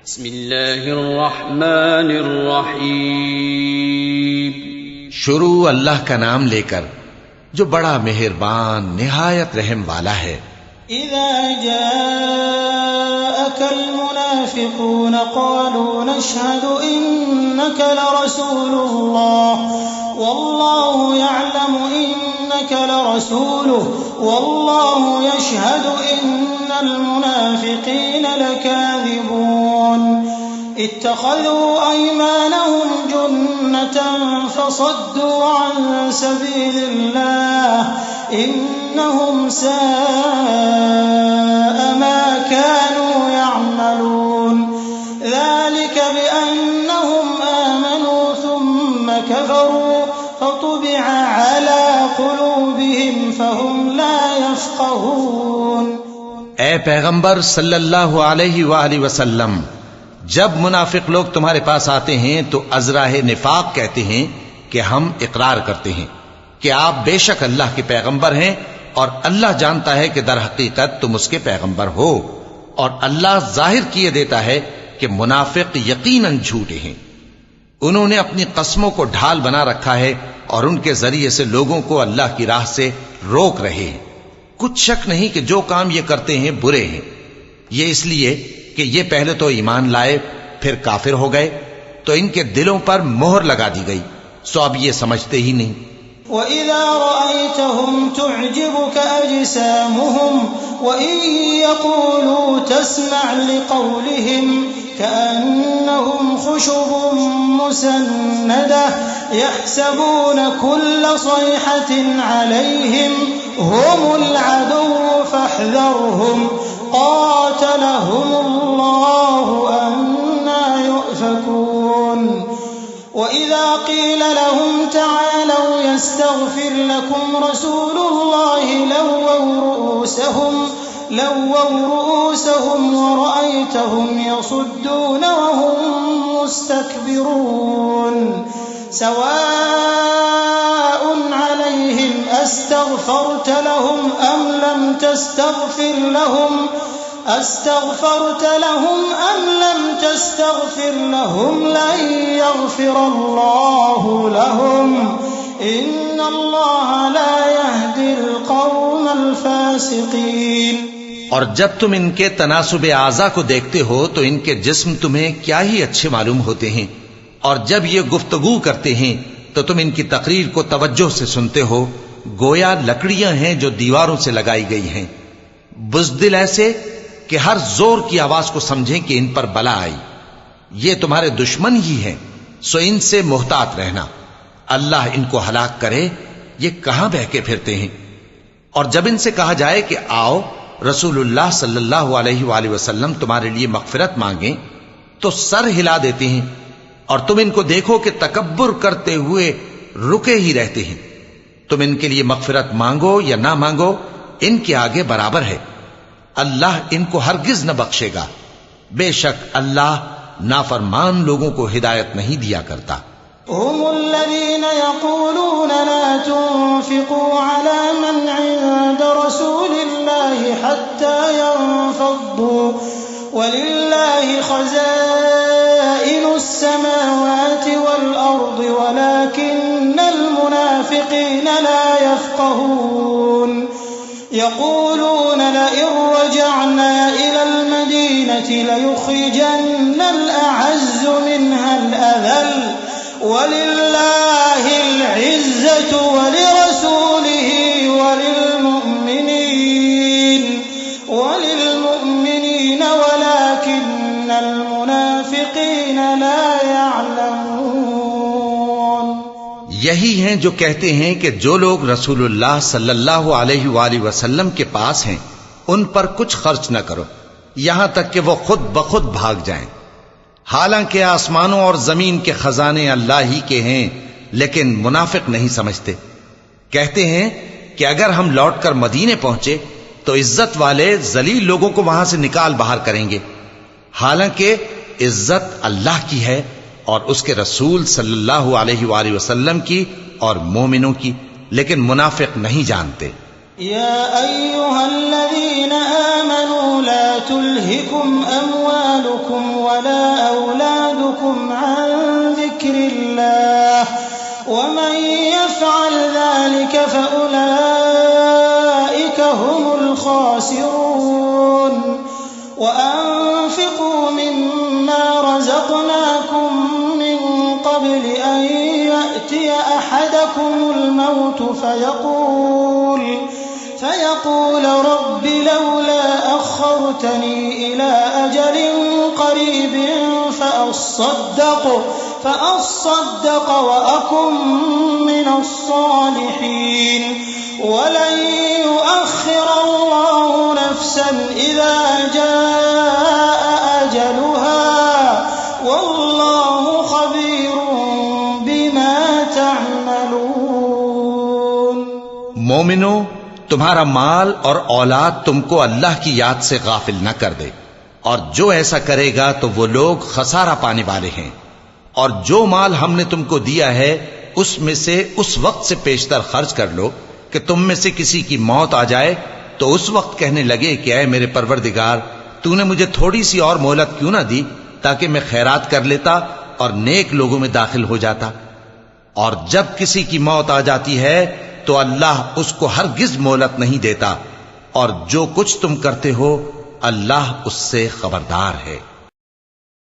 बिस्मिल्लाहिर्रहमानिर्रहीम। शुरू अल्लाह का नाम लेकर जो बड़ा मेहरबान निहायत रहम वाला है। इज़ा जाअकल मुनाफ़िक़ून क़ालू नशहदु इन्नका लरसूलुल्लाह वल्लाहु यअलमु इन्नका लरसूलुहु वल्लाहु यशहदु इन्नल मुनाफ़िक़ीन लकाज़िबून। इत्तख़ज़ू अयमानहुम जुन्नतन फसद्दू अन सबीलिल्लाह इन्नहुम साअ मा कानू यअमलून। ज़ालिक बिअन्नहुम आमनू थुम्म कफ़रू फतुबिअ अला क़ुलूबिहिम फहुम ला यफ़क़हून। ए पैगंबर सल्लल्लाहु अलैहि वसल्लम, जब मुनाफिक लोग तुम्हारे पास आते हैं तो अज़राह निफाक कहते हैं कि हम इकरार करते हैं कि आप बेशक अल्लाह के पैगंबर हैं, और अल्लाह जानता है कि दर हकीकत तुम उसके पैगंबर हो। और अल्लाह जाहिर किए देता है कि मुनाफिक यकीनन झूठे हैं। उन्होंने अपनी कस्मों को ढाल बना रखा है और उनके जरिए से लोगों को अल्लाह की राह से रोक रहे हैं। कुछ शक नहीं कि जो काम ये करते हैं बुरे हैं। ये इसलिए कि ये पहले तो ईमान लाए फिर काफिर हो गए, तो इनके दिलों पर मोहर लगा दी गई, सो अब ये समझते ही नहीं। वइज़ा रअयतहुम तुअजिबुक अजसामुहुम वइन यक़ूलू तस्मअ लिक़ौलिहिम कअन्नहुम खुशुबुम मुसन्नदह यहसबून कुल्ल सयहतिन अलैहिम हुमुल अदुव्वु फहज़रहुम क़ातलहुमुल्लाहु अन्ना युफ़कून। वइज़ा क़ील लहुम तआलौ यस्तग़फ़िर लकुम रसूलुल्लाहि लव्वौ रुऊसहुम वरअयतहुम यसुद्दून वहुम मुस्तकबिरून। सवाअन अलैहिम अस्तग़फ़रत लहुम अम लम तस्तग़फ़िर लहुम लन यग़फ़िरल्लाहु लहुम इन्नल्लाह ला यहदिल क़ौमल फ़ासिक़ीन। और जब तुम इनके तनासुब आज़ा को देखते हो तो इनके जिस्म तुम्हें क्या ही अच्छे मालूम होते हैं, और जब ये गुफ्तगू करते हैं तो तुम इनकी तकरीर को तवज्जो से सुनते हो, गोया लकड़ियां हैं जो दीवारों से लगाई गई हैं। बुज़दिल ऐसे कि हर जोर की आवाज को समझें कि इन पर बला आई। ये तुम्हारे दुश्मन ही हैं, सो इनसे मुहतात रहना। अल्लाह इनको हलाक करे, ये कहां बहके फिरते हैं। और जब इनसे कहा जाए कि आओ रसूलुल्लाह सल्लल्लाहु अलैहि वसल्लम तुम्हारे लिए मगफिरत मांगे, तो सर हिला देते हैं। और तुम इनको देखो कि तकब्बुर करते हुए रुके ही रहते हैं। तुम इनके लिए मगफिरत मांगो या ना मांगो, इनके आगे बराबर है। अल्लाह इनको हरगिज न बख्शेगा। बेशक अल्लाह नाफरमान लोगों को हिदायत नहीं दिया करता। हुमुल्लज़ीना यक़ूलून ला तुन्फ़िक़ू अला मन इंद रसूलिल्लाहि हत्ता यंफ़द्दू वलिल्लाहि ख़ज़ाइनुस समावाति वल अर्दि वलाकिन्नल मुनाफ़िक़ीन ला यफ़क़हून। यक़ूलून लइन रजअना इलल मदीनति लयुख़रिजन्नल अअज़्ज़ु मिनहल अज़ल वलिल्लाहिल इज़्ज़तु वलिरसूलिहि वलिलमुअ्मिनीन वलाकिन्नल मुनाफ़िक़ीन ला यअलमून। यही हैं जो कहते हैं कि जो लोग रसूलुल्लाह सल्लल्लाहु अलैहि वसल्लम के पास हैं उन पर कुछ खर्च न करो, यहां तक कि वो खुद बखुद भाग जाएं। हालांकि आसमानों और जमीन के खजाने अल्लाह ही के हैं, लेकिन मुनाफिक नहीं समझते। कहते हैं कि अगर हम लौटकर मदीने पहुंचे तो इज्जत वाले जलील लोगों को वहां से निकाल बाहर करेंगे। हालांकि इज्जत अल्लाह की है और उसके रसूल सल्लल्लाहु अलैहि वसल्लम की और मोमिनों की, लेकिन मुनाफिक नहीं जानते। या अय्युहल्लज़ीना आमनू ला तुल्हिकुम अमवालुकुम ولا أولادكم عن ذكر الله ومن يفعل ذلك فأولئك هم الخاسرون وأنفقوا مما رزقناكم من قبل أن يأتي أحدكم الموت فيقول رب لولا أخرتني إلى أجل قريب فأصدق وأكن من الصالحين ولن يؤخر الله نفسا إذا جاء أجلها والله خبير بما تعملون। मोमिनो, तुम्हारा माल और औलाद तुमको अल्लाह की याद से गाफिल न कर दे, और जो ऐसा करेगा तो वो लोग खसारा पाने वाले हैं। और जो माल हमने तुमको दिया है उसमें से उस वक्त से पेशतर खर्च कर लो कि तुम में से किसी की मौत आ जाए तो उस वक्त कहने लगे कि ऐ मेरे परवरदिगार, तूने मुझे थोड़ी सी और मोहलत क्यों ना दी ताकि मैं खैरात कर लेता और नेक लोगों में दाखिल हो जाता। और जब किसी की मौत आ जाती है तो अल्लाह उसको हरगिज मोहलत नहीं देता, और जो कुछ तुम करते हो अल्लाह उससे खबरदार है।